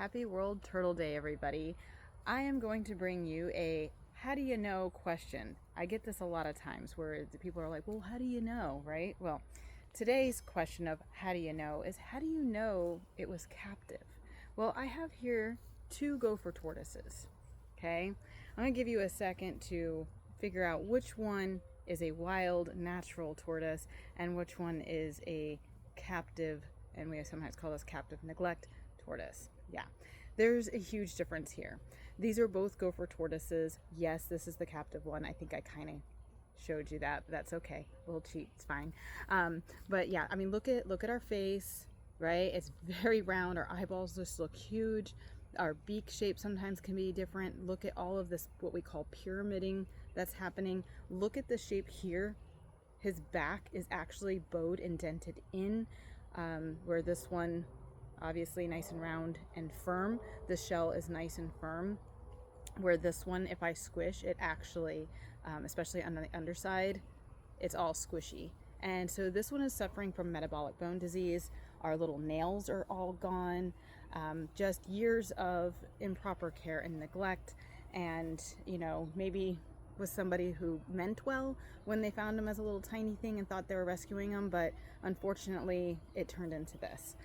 Happy World Turtle Day, everybody. I am going to bring you a how do you know question. I get this a lot of times where the people are like, well, how do you know, right? Well, today's question of how do you know is how do you know it was captive? Well, I have here two gopher tortoises, okay? I'm going to give you a second to figure out which one is a wild natural tortoise and which one is a captive, and we sometimes call this captive neglect tortoise. Yeah, there's a huge difference here. These are both gopher tortoises. Yes, this is the captive one. I think I kind of showed you that, but that's okay. A little cheat, it's fine. But yeah, I mean, look at our face, right? It's very round. Our eyeballs just look huge. Our beak shape sometimes can be different. Look at all of this, what we call pyramiding that's happening. Look at the shape here. His back is actually bowed and dented in, where this one obviously nice and round and firm. The shell is nice and firm, where this one, if I squish it, actually, especially on the underside, it's all squishy. And so this one is suffering from metabolic bone disease. Our little nails are all gone. Just years of improper care and neglect, and maybe was somebody who meant well when they found him as a little tiny thing and thought they were rescuing him, but unfortunately it turned into this.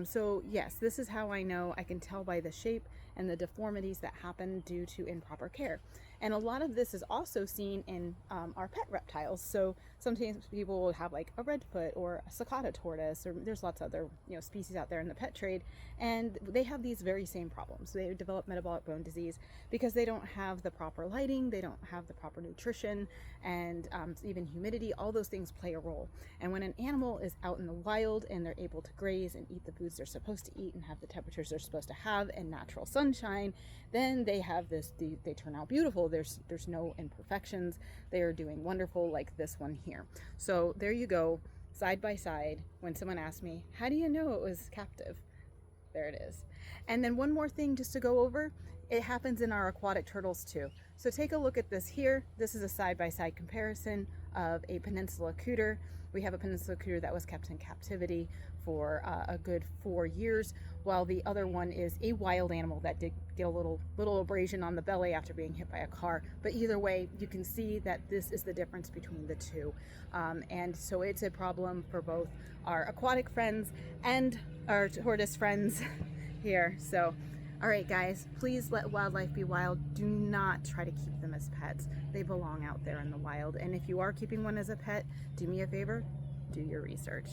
So yes, this is how I know. I can tell by the shape and the deformities that happen due to improper care. And a lot of this is also seen in our pet reptiles. So sometimes people will have like a redfoot or a cicada tortoise, or there's lots of other species out there in the pet trade, and they have these very same problems. They develop metabolic bone disease because they don't have the proper lighting, they don't have the proper nutrition, and even humidity. All those things play a role. And when an animal is out in the wild and they're able to graze and eat the foods they're supposed to eat and have the temperatures they're supposed to have and natural sunshine, then they have this, they turn out beautiful. There's no imperfections. They are doing wonderful, like this one here. So there you go, side by side. When someone asks me, how do you know it was captive? There it is. And then one more thing just to go over, it happens in our aquatic turtles too. So take a look at this here. This is a side-by-side comparison of a peninsula cooter. We have a peninsula cooter that was kept in captivity for a good 4 years, while the other one is a wild animal that did get a little abrasion on the belly after being hit by a car. But either way, you can see that this is the difference between the two. And so it's a problem for both our aquatic friends and our tortoise friends here. So all right, guys, please let wildlife be wild. Do not try to keep them as pets. They belong out there in the wild. And if you are keeping one as a pet, do me a favor, do your research.